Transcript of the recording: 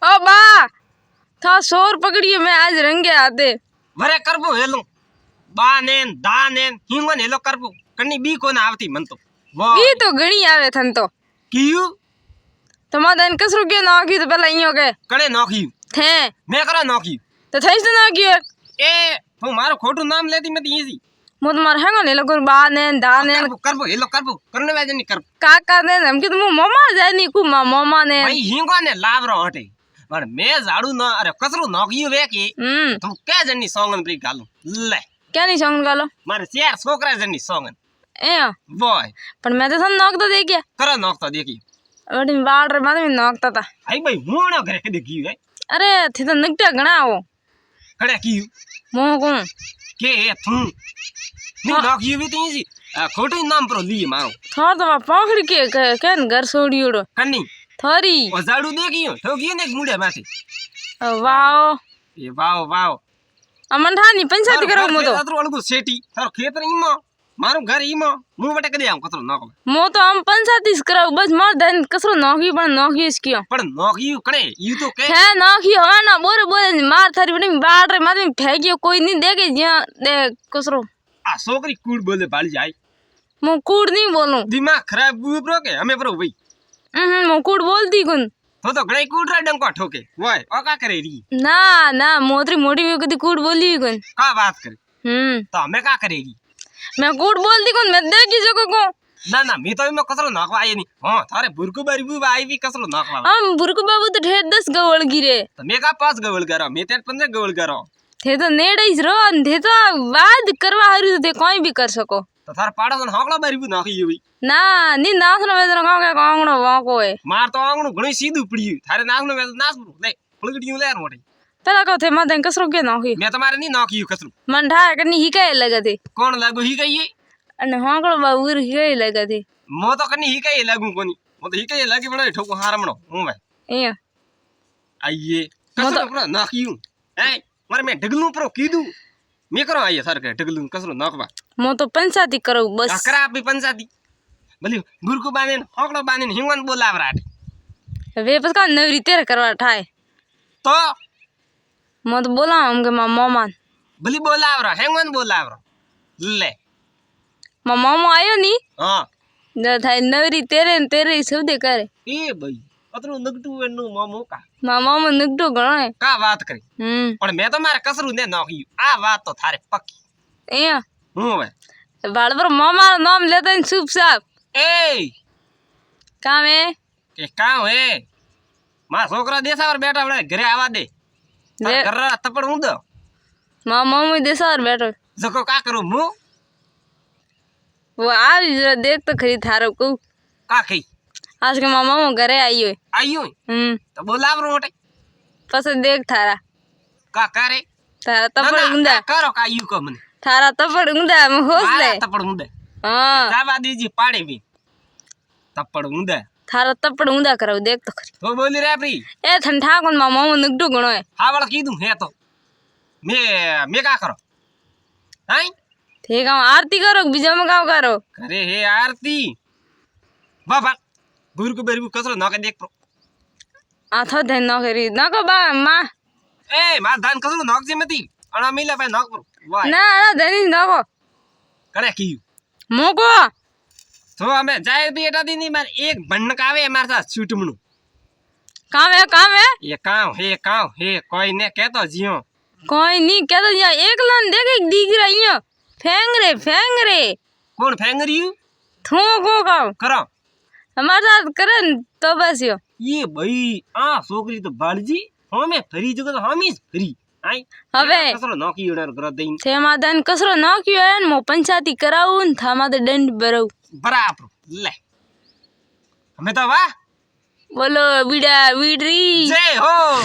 ओ बा था शोर पकड़िए मैं आज रंगे आते वरे करबो हेलो बानेन दानेन हिंगन हेलो करबो कनी बी कोन आवती मन तो वाह बी तो घणी आवे थन तो कियू तमादन कसरो के नाखी तो पहला इयो के कणे नोखी थे मैं करा नोखी तो थईस तो नाखी ए तू मारो खोटू नाम लेती मत इजी मो तुम्हार हैंगो ले लो बा ने दा ने करबो हेलो करबो करने वाजे नहीं कर काका ने हम कि तुम मम्मा जानी कु मम्मा ने भाई हिंगो ने लावरो हटे पर मैं झाड़ू ना अरे कसरो नोखी वे की तू क्या जनी सोंगन ब्रेक गालू ले क्या नहीं सोंग गालो मारे चार छोकरा जनी सोंगन ए बॉय पर मैं तो सन नोक तो देखिए करा नोक तो देखी अरे बाल रे बाद में नोकता था आई भाई मोणो करे के देखी है अरे थे तो निकटा घणा हो खड़े की मो को के तू नहीं नोखी भी तीसी खोटे नाम पर लिए मारो थोर तो पकड़ के केन घर छोड़ियोड़ो कन्नी थोरी ओ झाड़ू देखियो ठोकी ने मुंडे माथे वाओ ए वाओ वाओ अमन ठानी पंचायत करो मो तो अतरो अलगु सेटी थारो खेत इमो मारो घर इमो मु बटे कदे आऊ कतरो नोक मो तो हम पंचायत करो बस मार धन कसरो नौकी पण नौकी इसकी पण नोकी कणे यू तो के है नौकी हो ना बोरे बोरे मार थारी बड़ी बाड़ रे माथे फेंकियो कोई नहीं देखे ज्या दे कसरो आ सोकरी कूड़ बोले बाली जाए मो कूड़ नहीं बोलूं दिमाग खराब बुबरो के हमें बरो भाई मो कूड़ बोलती कुन तो गड़े कूड़ रा डंको ठोके वाय ओ का करे री ना ना मोतरी मोटी में कदी कूड़ बोली कुन का बात करे तो हमें का करे री मैं कूड़ बोलती कुन मैं देखी जको को ना मैं तो में कसरो नाक आए नहीं हां थारे बुरकु बारी आई भी कसरो नाक हम बुरकु बाबू तो ढेर 10 गवळ गिरे तो मैं का 5 गवळ करो मैं तेरे 15 गवळ करो थे तो नेड़े रो थे तो वाद करवा हरु थे कोई भी कर सको तो थार पाड़ो हाकड़ा बारी भी नाखी हुई ना नी नासनो वेदनो गाव के कांगणो वाको है मार तो आंगणो घणी सीधू पड़ी थारे नासनो वेद नास ले पलगटियो ले मोटे पहला को थे मदन कसरो के नाखी मैं तुम्हारे नहीं नाखी कसरो मन ठा कनी ही के लगे थे कौन लागो ही गई अने हाकड़ो बाबू ही के लगे थे मो तो कनी ही के लागू कोनी मो तो ही के लागी बड़ो ठोको हारमणो हूं भाई ए आइए कसरो पूरा नाखी हूं ए मारे मैं ढगलू पर कीदू मैं करो आइए सर के ढगलू कसरो नाखबा मो तो पंचायती करो बस करा भी पंचायती भली गुरकु बानेन हकड़ो बानेन हिंगन बोलावराट वे बस का नवरी तेरे करवा ठाए तो मो तो बोला हम के मामा भली बोलावरा हिंगन बोलावरा ले मामा आयो नी हां न थाई नवरी तेरे न तेरे सब दे करे ए भाई अतरो नगटू वेनु मामो का मामा में नगटो गणो है का बात करी पण मैं तो मारे कसरू ने नाखी आ बात तो थारे पक्की ए हूं भाई बाल पर मामा नाम लेते हैं चुप चाप ए काम है के काम है मां छोकरा देसा और बेटा बड़े घरे आवा दे कर रहा तपड़ हूं दो मामा में देसा और बैठो जको का करू मु वो आ जरा देख तो खरी थारो को का कई आज के मामा वो घरे आई हो आइयो तो बोलाव रोटे पस देख थारा का करे थारा तपड़ उंदा करो का यू को मन थारा तपड़ उंदा में होश ले तपड़ उंदा हां जावा दीजी पाड़े भी तपड़ उंदा थारा तपड़ उंदा करो देख तो खरी तो बोली रे प्री ए ठंडा कोन मामा में नगडो गणो है हावड़ की दूं है तो मैं का करो हैं ठीक है आरती करो बीजा में गाँव करो करे हे आरती बाबा बुर को बेरबू कसरो ना के देख प्रो आथा धन ना करी ना को बा मां ए मां धान कसरो नॉक जे मती अणा मिला पे नॉक प्रो वाह ना ना धनी ना को करे की मोको तो हमें जाए भी एटा दी नहीं मार एक भनकावे हमारे साथ छूटमणु काम है ये काम है कोई ने कहतो जियो कोई नहीं कहतो यहाँ एक लन देख दिख रही है फेंग रे कौन फेंग रही थो को करो हमारे साथ करन तो बस यो ये भाई आ सोकरी तो बालजी हमें फरी जगह हम ही फरी आई हवे कसरो नौकी ऑर्डर कर देइन थे मादन कसरो नौकी है मो पंचायती कराउन था मादे दंड बरो बराबर ले हमें तो वाह बोलो बीड़ा बीड़ी जय हो।